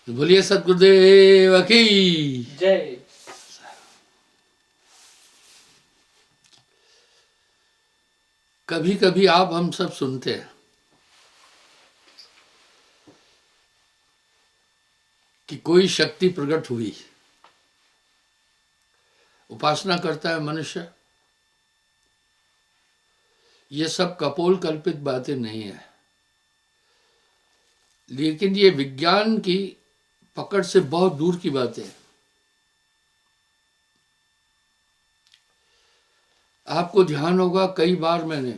बोलिए सतगुरुदेव की जय। कभी कभी आप हम सब सुनते हैं कि कोई शक्ति प्रकट हुई, उपासना करता है मनुष्य। ये सब कपोल कल्पित बातें नहीं है, लेकिन ये विज्ञान की पकड़ से बहुत दूर की बातें हैं। आपको ध्यान होगा, कई बार मैंने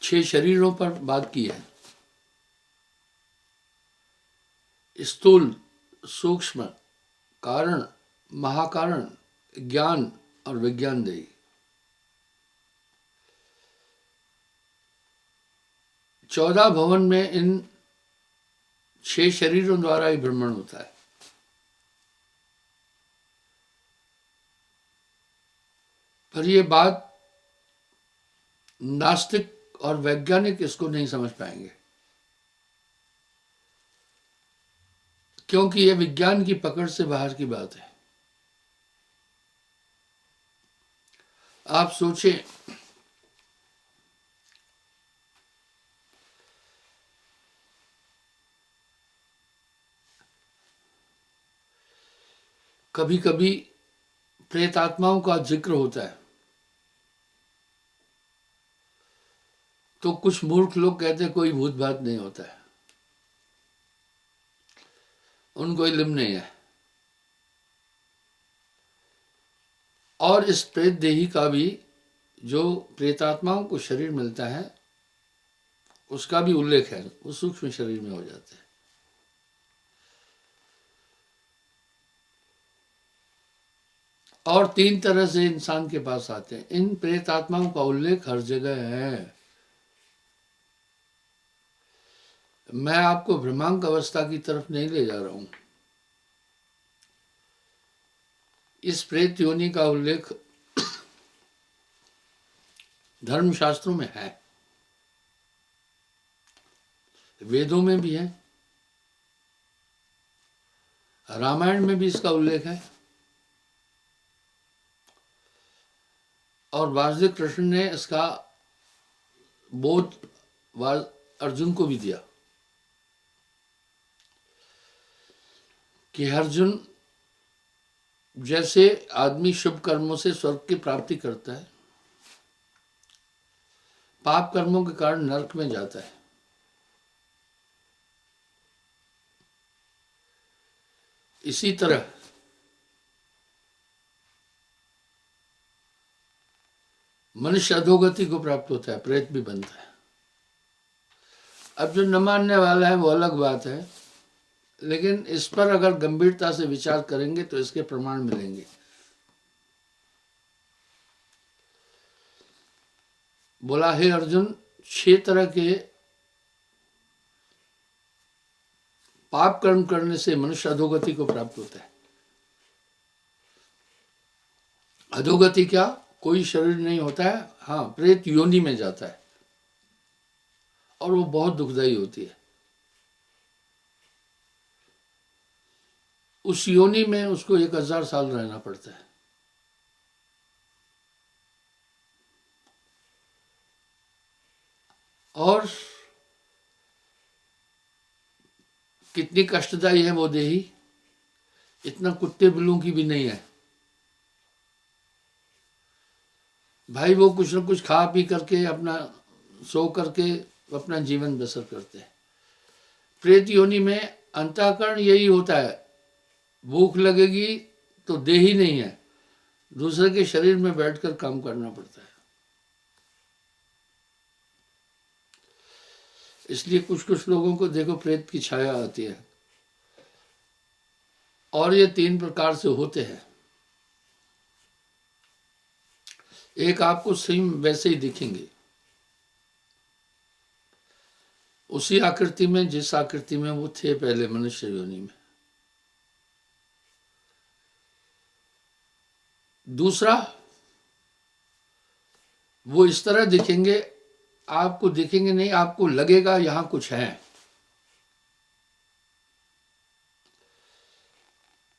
6 शरीरों पर बात की है। स्थूल, सूक्ष्म, कारण, महाकारण, ज्ञान और विज्ञान देही। 14 भवन में इन 6 शरीरों द्वारा ही भ्रमण होता है। पर यह बात नास्तिक और वैज्ञानिक इसको नहीं समझ पाएंगे, क्योंकि यह विज्ञान की पकड़ से बाहर की बात है। आप सोचें, कभी कभी प्रेत आत्माओं का जिक्र होता है तो कुछ मूर्ख लोग कहते हैं कोई भूत भात नहीं होता है, उनको इल्म नहीं है। और इस प्रेत देही का भी, जो प्रेतात्माओं को शरीर मिलता है, उसका भी उल्लेख है, वो सूक्ष्म शरीर में हो जाते हैं। और 3 तरह से इंसान के पास आते हैं। इन प्रेत आत्माओं का उल्लेख हर जगह है। मैं आपको भ्रमांक अवस्था की तरफ नहीं ले जा रहा हूं। इस प्रेत योनि का उल्लेख धर्मशास्त्रों में है, वेदों में भी है, रामायण में भी इसका उल्लेख है। और वासुदेव कृष्ण ने इसका बोध अर्जुन को भी दिया कि अर्जुन, जैसे आदमी शुभ कर्मों से स्वर्ग की प्राप्ति करता है, पाप कर्मों के कारण नरक में जाता है, इसी तरह मनुष्य अधोगति को प्राप्त होता है, प्रेत भी बनता है। अब जो न मानने वाला है वो अलग बात है, लेकिन इस पर अगर गंभीरता से विचार करेंगे तो इसके प्रमाण मिलेंगे। बोला, हे अर्जुन, 6 तरह के पाप कर्म करने से मनुष्य अधोगति को प्राप्त होता है। अधोगति क्या, कोई शरीर नहीं होता है, हाँ, प्रेत योनि में जाता है, और वो बहुत दुखदायी होती है। उस योनि में उसको 1000 साल रहना पड़ता है। और कितनी कष्टदायी है वो देही, इतना कुत्ते बिल्लों की भी नहीं है भाई। वो कुछ न कुछ खा पी करके, अपना सो करके अपना जीवन बसर करते हैं। प्रेत योनि में अंतःकरण यही होता है, भूख लगेगी तो देही नहीं है, दूसरे के शरीर में बैठकर काम करना पड़ता है। इसलिए कुछ कुछ लोगों को देखो प्रेत की छाया आती है। और ये 3 प्रकार से होते हैं। एक आपको सेम वैसे ही दिखेंगे, उसी आकृति में जिस आकृति में वो थे पहले मनुष्य योनि में। दूसरा, वो इस तरह दिखेंगे, आपको दिखेंगे नहीं, आपको लगेगा यहां कुछ है।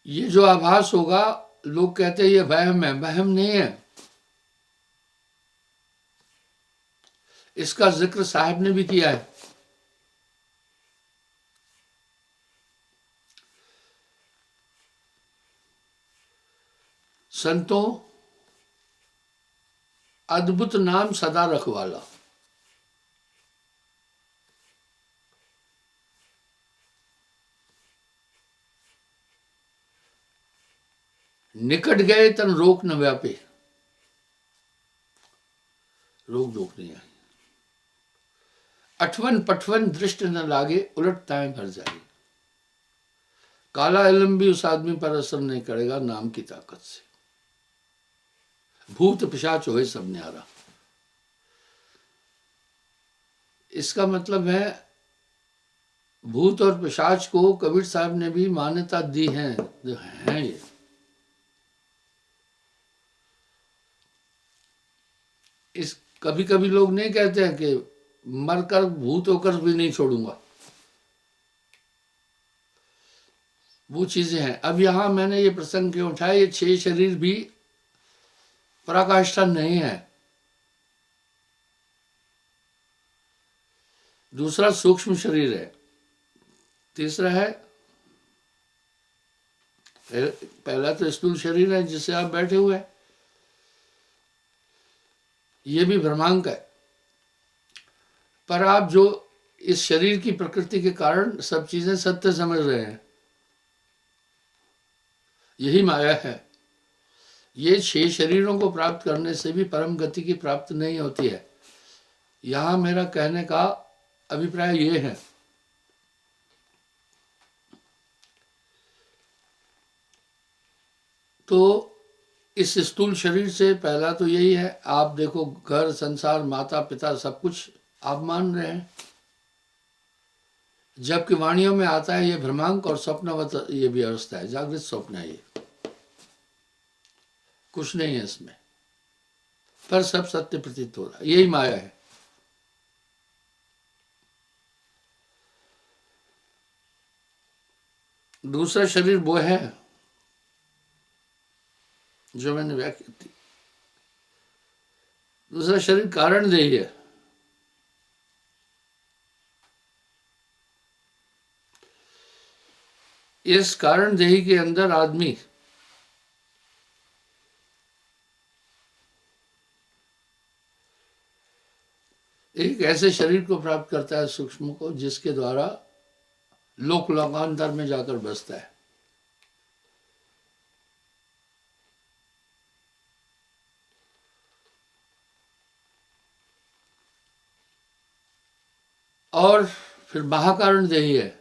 ये जो आभास होगा, लोग कहते हैं ये वहम है, वहम नहीं है। इसका जिक्र साहब ने भी किया है। संतों, अद्भुत नाम सदा रखवाला। निकट गए तन रोक न व्यापे, रोक रोक नहीं आई। अठवन पठवन दृष्ट न लागे, उलट ताएं भर जाए। काला इल्म भी उस आदमी पर असर नहीं करेगा नाम की ताकत से। भूत पिशाच होए सब न्यारा। इसका मतलब है भूत और पिशाच को कबीर साहब ने भी मान्यता दी है, जो हैं ये। इस कभी कभी लोग नहीं कहते हैं कि मरकर भूत होकर भी नहीं छोड़ूंगा, वो चीजें हैं। अब यहां मैंने ये प्रसंग क्यों उठाया, ये 6 शरीर भी पराकाष्ठा नहीं है। दूसरा सूक्ष्म शरीर है, तीसरा है, पहला तो स्थूल शरीर है जिससे आप बैठे हुए हैं, ये भी भ्रमांक है। पर आप जो इस शरीर की प्रकृति के कारण सब चीजें सत्य समझ रहे हैं, यही माया है। ये 6 शरीरों को प्राप्त करने से भी परम गति की प्राप्त नहीं होती है। यहां मेरा कहने का अभिप्राय ये है, तो इस स्थूल शरीर से पहला तो यही है, आप देखो घर संसार माता पिता सब कुछ आप मान रहे हैं, जबकि वाणियों में आता है ये भ्रमांक और स्वप्नवत ये भी अवस्था है, जागृत स्वप्न है, ये कुछ नहीं है इसमें, पर सब सत्य प्रतीत हो रहा है, यही माया है। दूसरा शरीर वो है जो मैंने व्याख्या की। दूसरा शरीर कारण देही है। इस कारण देही के अंदर आदमी एक ऐसे शरीर को प्राप्त करता है सूक्ष्म को, जिसके द्वारा लोक लोकांतर में जाकर बसता है। और फिर महाकारण देही है,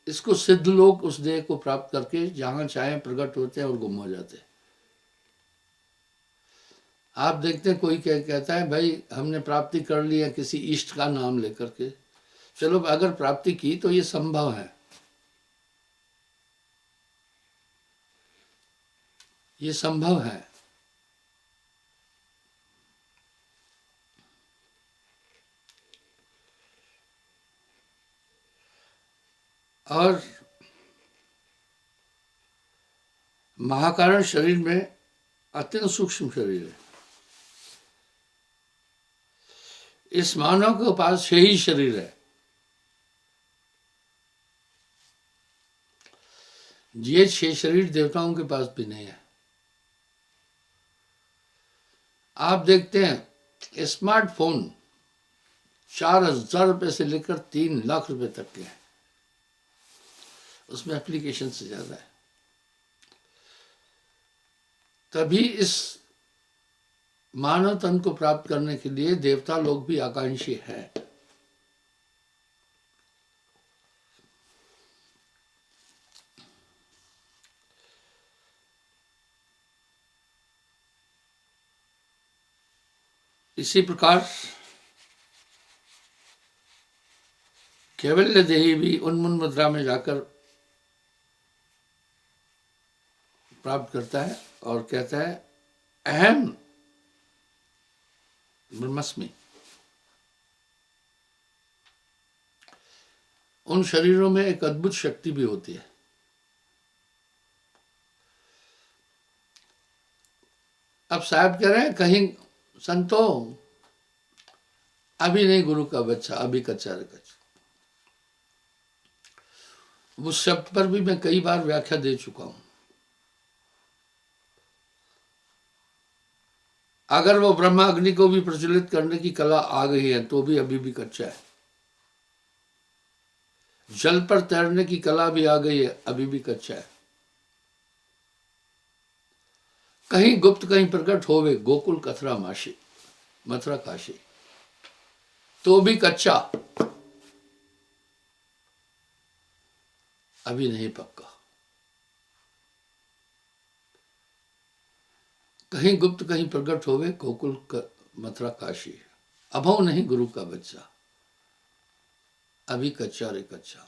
इसको सिद्ध लोग उस देह को प्राप्त करके जहां चाहे प्रकट होते हैं और गुम हो जाते हैं। आप देखते हैं कोई कहता है भाई हमने प्राप्ति कर ली है किसी इष्ट का नाम लेकर के, चलो अगर प्राप्ति की तो ये संभव है, ये संभव है। और महाकारण शरीर में अत्यंत सूक्ष्म शरीर है। इस मानव के पास 6 ही शरीर है। ये 6 शरीर देवताओं के पास भी नहीं है। आप देखते हैं स्मार्टफोन 4,000 रुपये से लेकर 3 लाख रुपए तक के हैं, उसमें एप्लीकेशन से ज्यादा है। तभी इस मानव तन को प्राप्त करने के लिए देवता लोग भी आकांक्षी हैं। इसी प्रकार कैवल्य देही भी उन्मून मुद्रा में जाकर प्राप्त करता है और कहता है अहम ब्रह्मस्मि। उन शरीरों में एक अद्भुत शक्ति भी होती है। अब साहब कह रहे हैं कहीं संतो अभी नहीं गुरु का बच्चा, अभी कच्चा रे कच्चा। उस शब्द पर भी मैं कई बार व्याख्या दे चुका हूं। अगर वो ब्रह्मा अग्नि को भी प्रज्वलित करने की कला आ गई है तो भी अभी भी कच्चा है। जल पर तैरने की कला भी आ गई है, अभी भी कच्चा है। कहीं गुप्त कहीं प्रकट होवे गोकुल कथरा माशी, मथुरा काशी, तो भी कच्चा, अभी नहीं पक्का। कहीं गुप्त कहीं प्रकट होवे गोकुल मथुरा काशी, अभव नहीं गुरु का बच्चा, अभी कच्चा रे कच्चा।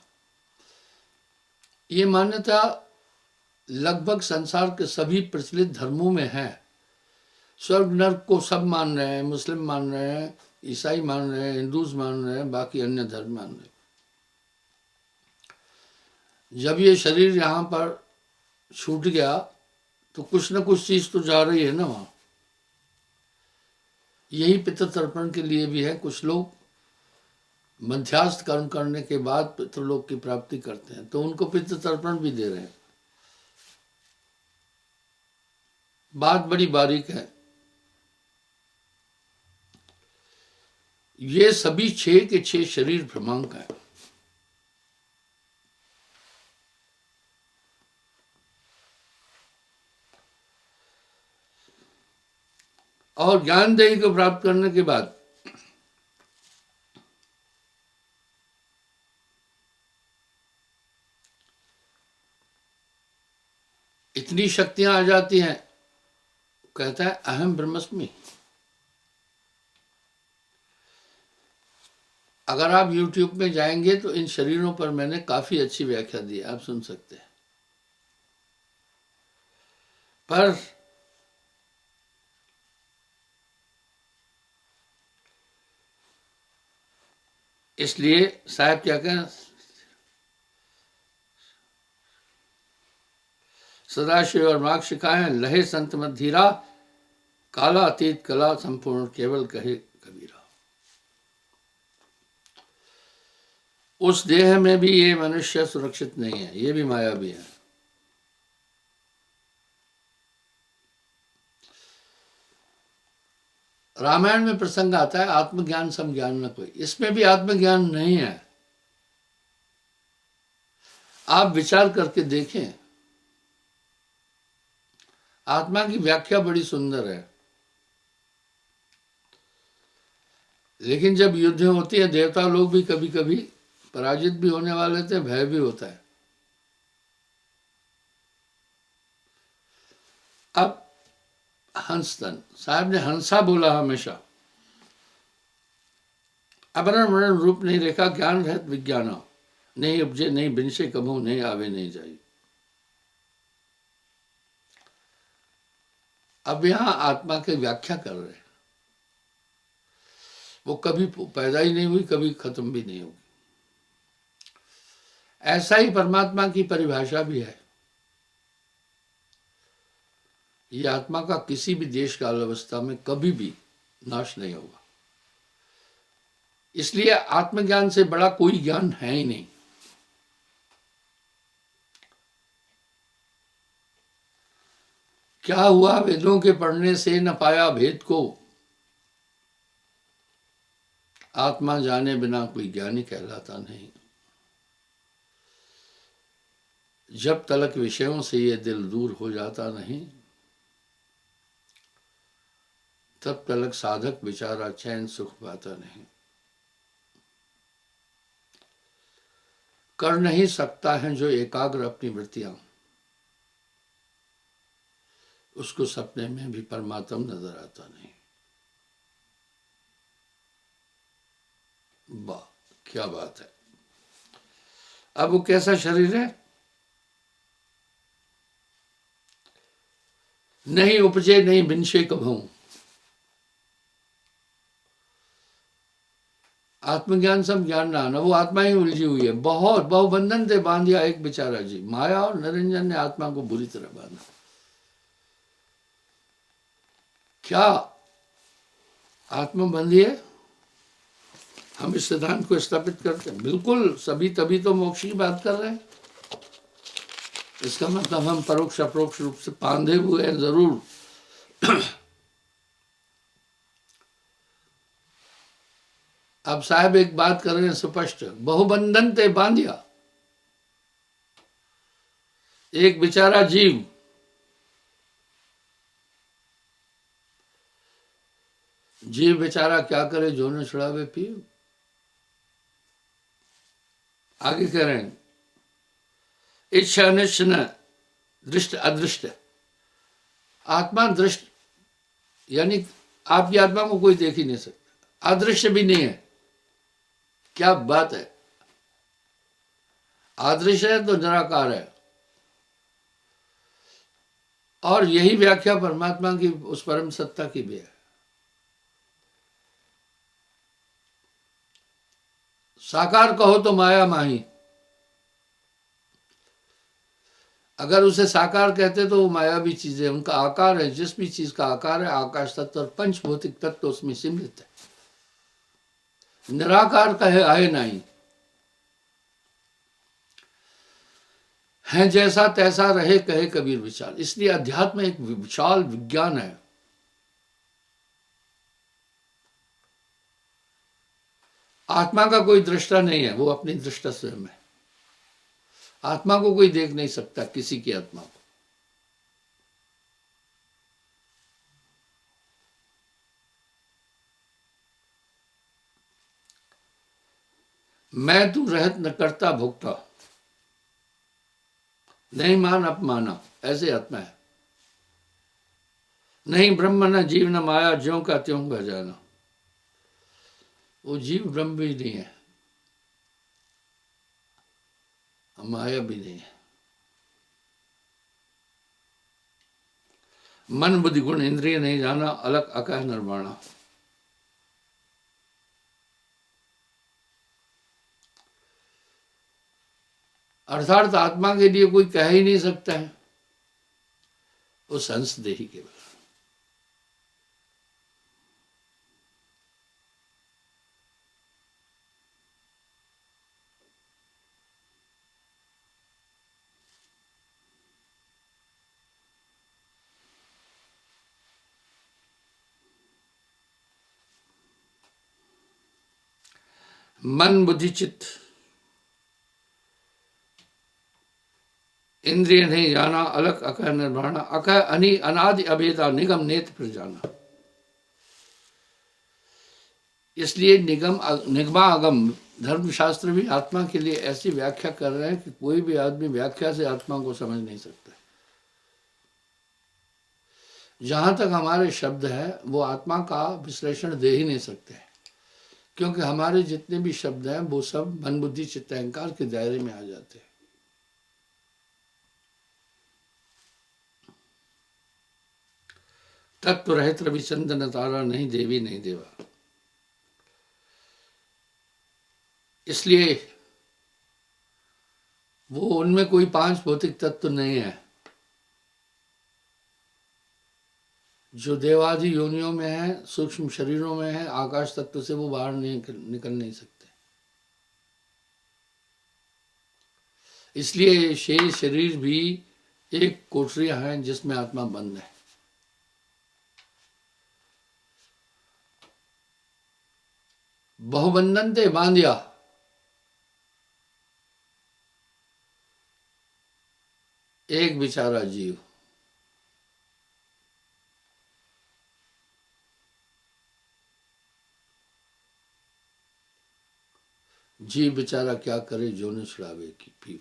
ये मान्यता लगभग संसार के सभी प्रचलित धर्मों में है। स्वर्ग नर्क को सब मान रहे हैं, मुस्लिम मान रहे हैं, ईसाई मान रहे हैं, हिंदूज मान रहे हैं, बाकी अन्य धर्म मान रहे हैं। जब ये शरीर यहाँ पर छूट गया तो कुछ न कुछ चीज तो जा रही है ना वहां। यही पितृ तर्पण के लिए भी है। कुछ लोग मध्यास्त कर्म करने के बाद पितृलोक की प्राप्ति करते हैं, तो उनको पितृ तर्पण भी दे रहे हैं। बात बड़ी बारीक है। ये सभी 6 के 6 शरीर भ्रमांक हैं। और ज्ञानदेही को प्राप्त करने के बाद इतनी शक्तियां आ जाती हैं, कहता है अहम ब्रह्मस्मि। अगर आप YouTube में जाएंगे तो इन शरीरों पर मैंने काफी अच्छी व्याख्या दी है, आप सुन सकते हैं। पर इसलिए साहब क्या कहें, सदाशिव और मार्ग शिखाएं लहे संत मत धीरा, काला अतीत कला संपूर्ण केवल कहे कबीरा। उस देह में भी ये मनुष्य सुरक्षित नहीं है, ये भी माया भी है। रामायण में प्रसंग आता है आत्मज्ञान सम ज्ञान न कोई, इसमें भी आत्मज्ञान नहीं है। आप विचार करके देखें, आत्मा की व्याख्या बड़ी सुंदर है, लेकिन जब युद्ध होती है देवता लोग भी कभी कभी पराजित भी होने वाले थे, भय भी होता है। अब हंसतन साहब ने हंसा बोला हमेशा, अपरण मरण रूप नहीं रेखा, ज्ञान रहत विज्ञान नहीं उपजे, नहीं बिनसे कभू, नहीं आवे नहीं जाई। अब यहां आत्मा की व्याख्या कर रहे हैं। वो कभी पैदा ही नहीं हुई, कभी खत्म भी नहीं होगी। ऐसा ही परमात्मा की परिभाषा भी है। ये आत्मा का किसी भी देश काल अवस्था में कभी भी नाश नहीं होगा। इसलिए आत्मज्ञान से बड़ा कोई ज्ञान है ही नहीं। क्या हुआ वेदों के पढ़ने से न पाया भेद को, आत्मा जाने बिना कोई ज्ञानी कहलाता नहीं। जब तलक विषयों से ये दिल दूर हो जाता नहीं, तब तलक साधक बेचारा चैन सुख पाता नहीं। कर नहीं सकता है जो एकाग्र अपनी वृत्तियां, उसको सपने में भी परमात्मा नजर आता नहीं। वाह क्या बात है। अब वो कैसा शरीर है, नहीं उपजे नहीं बिनशे कभू। आत्मज्ञान सब ज्ञान ना आना, वो आत्मा ही उलझी हुई है। बहुत बहुबंधन से बांध दिया एक बेचारा जी, माया और निरंजन ने आत्मा को बुरी तरह बांधा। क्या आत्मा बंधी है? हम इस सिद्धांत को स्थापित करते हैं बिल्कुल सभी, तभी तो मोक्ष की बात कर रहे हैं। इसका मतलब हम परोक्ष अप्रोक्ष रूप से बांधे हुए हैं जरूर। अब साहब एक बात कर रहे हैं स्पष्ट, बहुबंधन ते बांधिया, एक बेचारा जीव बेचारा क्या करे, जो न छुड़ावे पीव। आगे कह रहे हैं, इच्छा अनिष्ट न दृष्ट अदृष्ट। आत्मा दृष्ट यानी आपकी आत्मा को कोई देख ही नहीं सकता, अदृश्य भी नहीं है। क्या बात है, अदृश्य है तो निराकार है। और यही व्याख्या परमात्मा की उस परम सत्ता की भी है। साकार कहो तो माया माही, अगर उसे साकार कहते तो वो मायावी चीजें, उनका आकार है, जिस भी चीज का आकार है, आकाश तत्व और पंचभौतिक तत्व उसमें सम्मिलित है। निराकार का है नहीं, है जैसा तैसा रहे कहे कबीर विचार। इसलिए अध्यात्म एक विशाल विज्ञान है। आत्मा का कोई दृष्टा नहीं है, वो अपनी दृष्टा स्वयं है। आत्मा को कोई देख नहीं सकता, किसी की आत्मा को। मैं तू रहत न करता भुगता, नहीं मान अपमाना, ऐसे आत्मा है। नहीं ब्रह्म न जीव न माया, ज्यों का त्यों बह जाना। वो जीव ब्रह्म भी नहीं है, माया भी नहीं है। मन बुद्धि गुण इंद्रिय नहीं जाना, अलग अकह निर्वाणा। अर्थात आत्मा के लिए कोई कह ही नहीं सकता है, वो संसदेही केवल। मन बुद्धि चित्त इंद्रिय नहीं जाना, अलग अकह निर्वाणा। अकह अनि अनादि अभेदा, निगम नेत्र फिर जाना। इसलिए निगमागम धर्मशास्त्र भी आत्मा के लिए ऐसी व्याख्या कर रहे हैं कि कोई भी आदमी व्याख्या से आत्मा को समझ नहीं सकता। जहां तक हमारे शब्द है वो आत्मा का विश्लेषण दे ही नहीं सकते, क्योंकि हमारे जितने भी शब्द हैं वो सब मन बुद्धि चित्त अहंकार के दायरे में आ जाते हैं। तत्व रहित रविचंद्र तारा, नहीं देवी नहीं देवा। इसलिए वो उनमें कोई पांच भौतिक तत्व नहीं है जो देवादि योनियों में है, सूक्ष्म शरीरों में है। आकाश तत्व से वो बाहर निकल नहीं सकते। इसलिए शेष शरीर भी एक कोठरियां हैं जिसमें आत्मा बंद है। बहुबंधन ते बांधिया, एक बेचारा जीव। जीव बेचारा क्या करे, जो न छुड़ावे की पीव।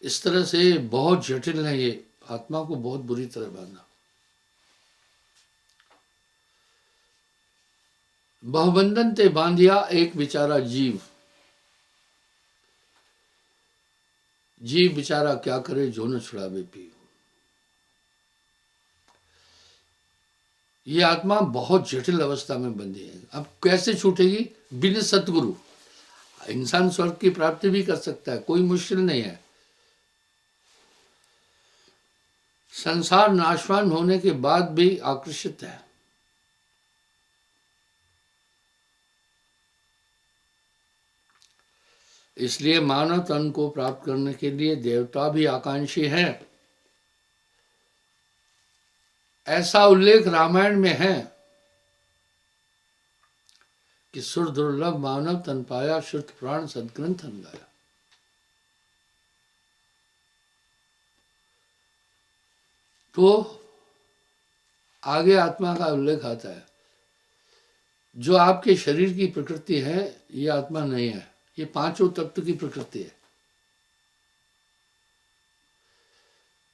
इस तरह से बहुत जटिल है ये, आत्मा को बहुत बुरी तरह बांधा। बहुबंधन ते बांधिया, एक बेचारा जीव। जीव बेचारा क्या करे, जो न छुड़ावे पीव। ये आत्मा बहुत जटिल अवस्था में बंधी है। अब कैसे छूटेगी? बिना सतगुरु। इंसान स्वर्ग की प्राप्ति भी कर सकता है, कोई मुश्किल नहीं है। संसार नाशवान होने के बाद भी आकर्षित है। इसलिए मानव तन को प्राप्त करने के लिए देवता भी आकांक्षी हैं। ऐसा उल्लेख रामायण में है कि सुर दुर्लभ मानव तन पाया, श्रुत प्राण सदग्रंथन गाया। तो आगे आत्मा का उल्लेख आता है। जो आपके शरीर की प्रकृति है ये आत्मा नहीं है, ये पांचों तत्व की प्रकृति है।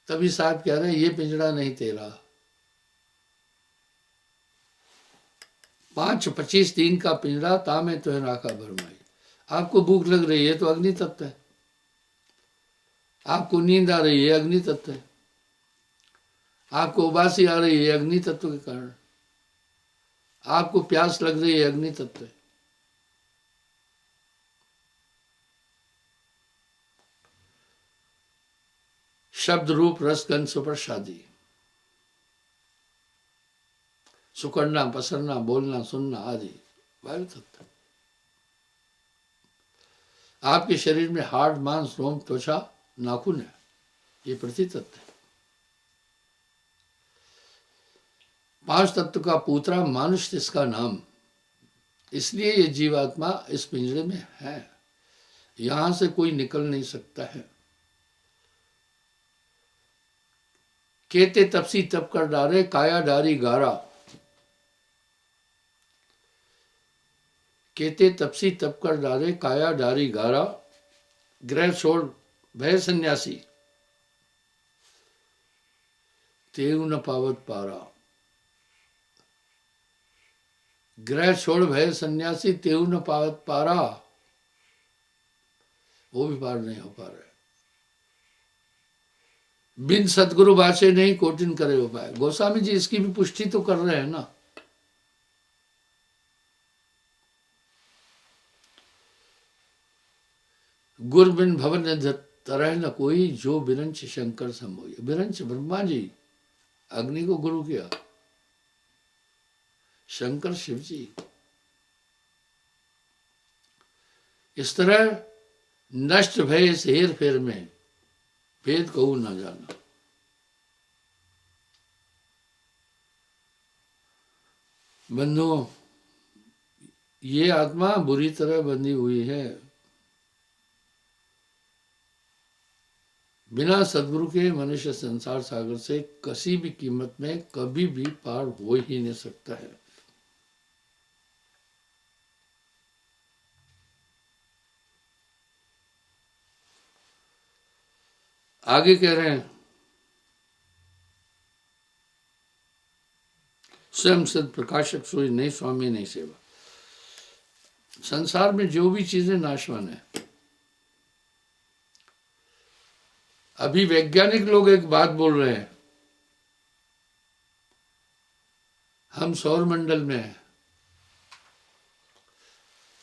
तभी साहब कह रहे हैं ये पिंजड़ा नहीं तेरा। 5-25 दिन का पिंजड़ा तामे तो राखा भरमाई। आपको भूख लग रही है तो अग्नि तत्व है, आपको नींद आ रही है अग्नि तत्व है, आपको उबासी आ रही है अग्नि तत्व के कारण, आपको प्यास लग रही है अग्नि तत्व है। शब्द रूप रस गंध सुप्रसादी, सुकड़ना पसरना बोलना सुनना आदि वायु तत्व। आपके शरीर में हाड़ मांस रोम त्वचा नाखून है, ये पृथ्वी तत्व है। 5 तत्व का पूतरा मानुष इसका नाम। इसलिए ये जीवात्मा इस पिंजरे में है, यहां से कोई निकल नहीं सकता है। केते तपसी तप कर डारे काया डारी गारा। केते तपसी तप कर डारे काया डारी गारा। ग्रह छोड़ भय सन्यासी तेऊ न पावत पारा। ग्रह छोड़ भय सन्यासी तेऊ न पावत पारा, वो भी पार नहीं हो पा रहे। बिन सदगुरु बाचे नहीं कोटिन करे उपाय। गोस्वामी जी इसकी भी पुष्टि तो कर रहे हैं ना। गुर बिन भवन तरह न कोई, जो बिरंच शंकर संभोई। बिरंच ब्रह्मा जी अग्नि को गुरु किया, शंकर शिव जी। इस तरह नष्ट भय इस हेर फेर में, भेद कहू न जाना। बंधुओं, ये आत्मा बुरी तरह बंधी हुई है। बिना सदगुरु के मनुष्य संसार सागर से किसी भी कीमत में कभी भी पार हो ही नहीं सकता है। आगे कह रहे हैं, स्वयं सद प्रकाशक सोई, नहीं स्वामी नहीं सेवा। संसार में जो भी चीजें नाशवान है। अभी वैज्ञानिक लोग एक बात बोल रहे हैं, हम सौर मंडल में हैं,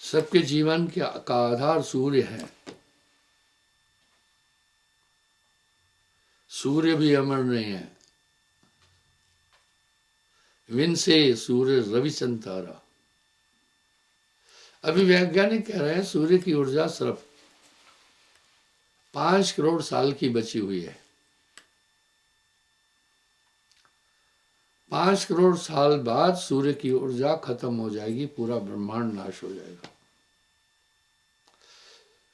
सबके जीवन का आधार सूर्य है। सूर्य भी अमर नहीं है। विन से सूर्य रविचंद्र तारा। अभी वैज्ञानिक कह रहे हैं सूर्य की ऊर्जा सिर्फ 5 करोड़ साल की बची हुई है। 5 करोड़ साल बाद सूर्य की ऊर्जा खत्म हो जाएगी, पूरा ब्रह्मांड नाश हो जाएगा।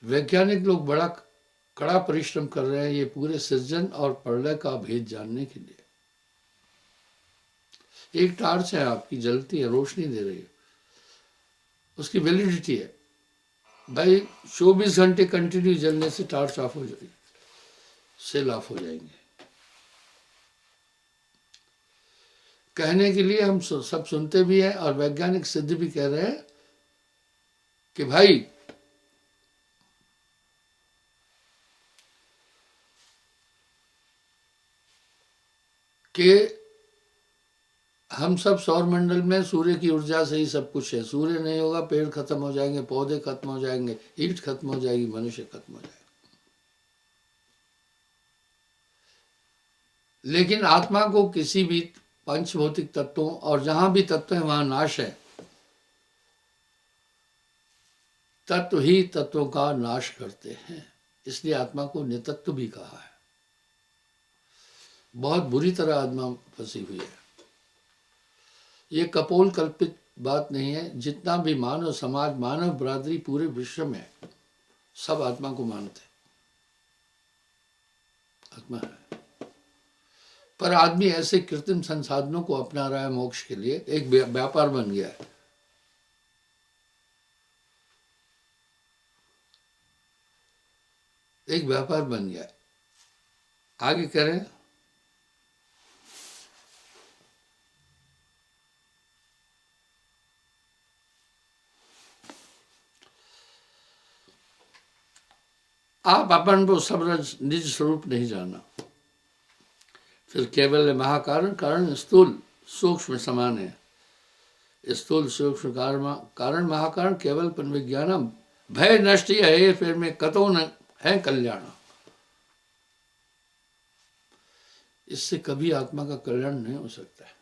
वैज्ञानिक लोग बड़ा कड़ा परिश्रम कर रहे हैं ये पूरे सृजन और प्रलय का भेद जानने के लिए। एक टार्च है आपकी, जलती है, रोशनी दे रही है, उसकी वैलिडिटी है भाई 24 घंटे कंटिन्यू जलने से टार्च ऑफ हो जाएगी, सेल ऑफ हो जाएंगे। कहने के लिए हम सब सुनते भी हैं और वैज्ञानिक सिद्ध भी कह रहे हैं कि भाई कि हम सब सौर मंडल में सूर्य की ऊर्जा से ही सब कुछ है। सूर्य नहीं होगा पेड़ खत्म हो जाएंगे, पौधे खत्म हो जाएंगे, ईंट खत्म हो जाएगी, मनुष्य खत्म हो जाएगा। लेकिन आत्मा को किसी भी पंचभौतिक तत्वों और जहां भी तत्व है वहां नाश है। तत्व ही तत्वों का नाश करते हैं, इसलिए आत्मा को नितत्व भी कहा है। बहुत बुरी तरह आत्मा फंसी हुई है। ये कपोल कल्पित बात नहीं है। जितना भी मानव समाज, मानव बरादरी पूरे विश्व में सब आत्मा को मानते हैं, आत्मा है। पर आदमी ऐसे कृत्रिम संसाधनों को अपना रहा है मोक्ष के लिए, एक व्यापार बन गया है। एक व्यापार बन गया है। आगे करें। आप अपन को सब निज स्वरूप नहीं जाना। फिर केवल महाकारण, कारण स्थूल सूक्ष्म समान है। स्थूल सूक्ष्म कारण महाकारण केवल पन विज्ञानम भय नष्ट है, फिर में कतो न है कल्याण। इससे कभी आत्मा का कल्याण नहीं हो सकता है।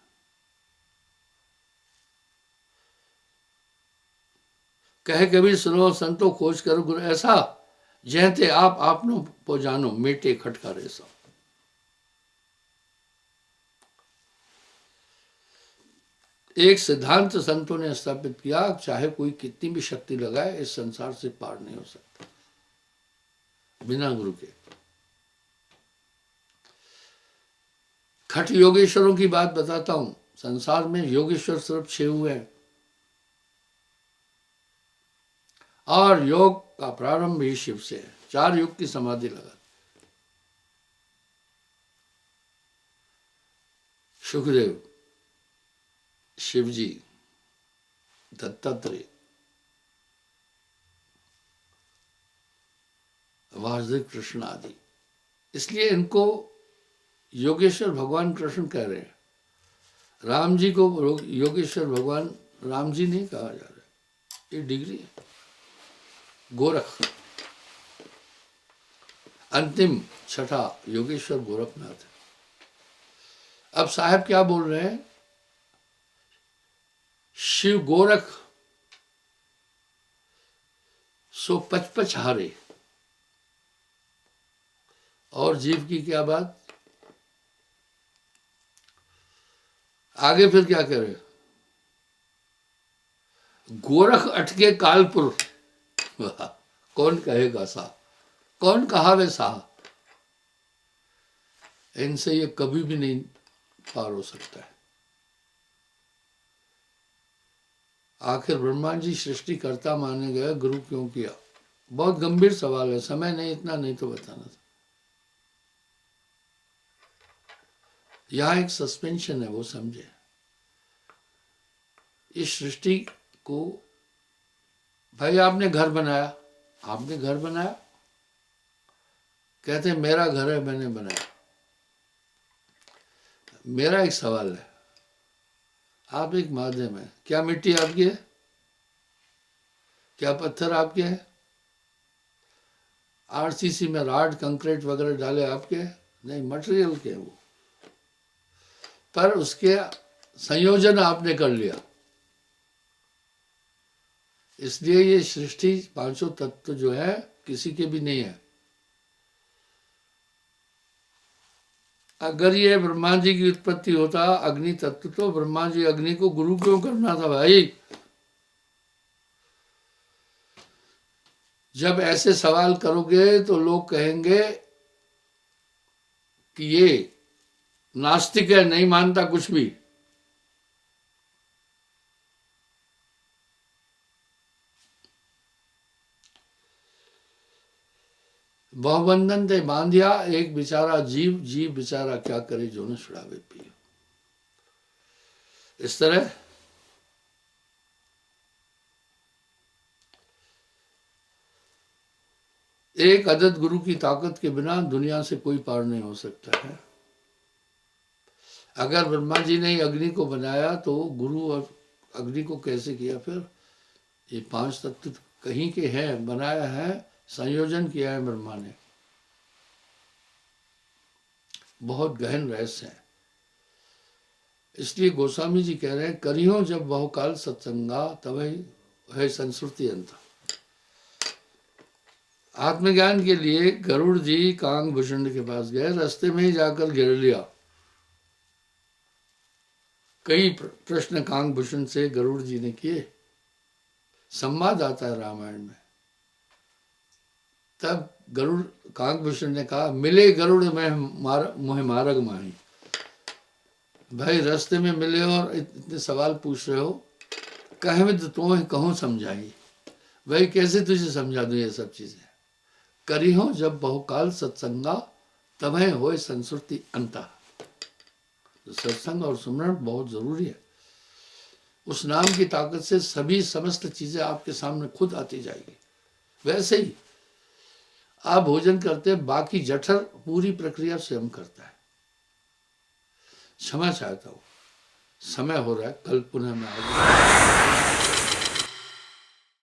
कहे कभी सुनो संतो खोज करो गुरु ऐसा, जहते आप आपनो पो जानो मेटे खटका रेसा। एक सिद्धांत संतों ने स्थापित किया, चाहे कोई कितनी भी शक्ति लगाए इस संसार से पार नहीं हो सकता बिना गुरु के। खट योगेश्वरों की बात बताता हूं। संसार में योगेश्वर सिर्फ 6 हुए हैं और योग का प्रारंभ ही शिव से है। 4 युग की समाधि लगा। सुखदेव, शिवजी, दत्तात्रेय, वासुदेव कृष्ण आदि। इसलिए इनको योगेश्वर भगवान कृष्ण कह रहे हैं। राम जी को योगेश्वर भगवान राम जी नहीं कहा जा रहा है, ये डिग्री है। गोरख अंतिम छठा योगेश्वर गोरखनाथ है। अब साहब क्या बोल रहे हैं? शिव गोरख सो पचपच हारे। और जीव की क्या बात? आगे फिर क्या कह रहे? गोरख अटके कालपुर। कौन कहेगा सा, कौन कहावे सा। इनसे ये कभी भी नहीं पार हो सकता है। आखिर ब्रह्मा जी सृष्टि कर्ता माने गए, गुरु क्यों किया? बहुत गंभीर सवाल है, समय नहीं, इतना नहीं तो बताना था। यहां एक सस्पेंशन है, वो समझे। इस सृष्टि को, भाई आपने घर बनाया, आपने घर बनाया, कहते हैं मेरा घर है मैंने बनाया। मेरा एक सवाल है, आप एक माध्यम है, क्या मिट्टी आपकी है? क्या पत्थर आपके हैं? आरसीसी में राड कंक्रीट वगैरह डाले आपके हैं? नहीं, मटेरियल के हैं वो। पर उसके संयोजन आपने कर लिया। इसलिए ये सृष्टि 500 तत्व जो है किसी के भी नहीं है। अगर ये ब्रह्मा जी की उत्पत्ति होता अग्नि तत्व, तो ब्रह्मा जी अग्नि को गुरु क्यों करना था भाई? जब ऐसे सवाल करोगे तो लोग कहेंगे कि ये नास्तिक है, नहीं मानता कुछ भी। बहुबंधन ते बांधिया एक बेचारा जीव, जीव बेचारा क्या करे जो न छुड़ावे पियो। इस तरह एक अदद गुरु की ताकत के बिना दुनिया से कोई पार नहीं हो सकता है। अगर ब्रह्मा जी ने अग्नि को बनाया तो गुरु और अग्नि को कैसे किया? फिर ये 5 तत्व कहीं के हैं, बनाया है, संयोजन किया है ब्रह्मा ने। बहुत गहन रहस्य है। इसलिए गोस्वामी जी कह रहे हैं, करियो जब बहुकाल सत्संगा तभी है संस्कृति अंत। आत्मज्ञान के लिए गरुड़ जी कांगभूषण के पास गए, रास्ते में ही जाकर घेर लिया। कई प्रश्न कांगभूषण से गरुड़ जी ने किए, संवाद आता है रामायण में। तब गरुड़ कांगभूषण ने कहा, मिले गरुड़ में मोहे मारग माही। भाई रास्ते में मिले और इतने सवाल पूछ रहे हो, कहे में तो तुम्हें कहूँ समझाई। भाई कैसे तुझे समझा दूं ये सब चीजें। करी हो जब बहुकाल सत्संगा तभी होए संस्कृति अंता। तो सत्संग और सुमरण बहुत जरूरी है। उस नाम की ताकत से सभी समस्त चीजें आपके सामने खुद आती जाएगी। वैसे ही आप भोजन करते, बाकी जठर पूरी प्रक्रिया स्वयं करता है। क्षमा चाहता हूं, समय हो रहा है, कल पुनः मैं आऊंगा।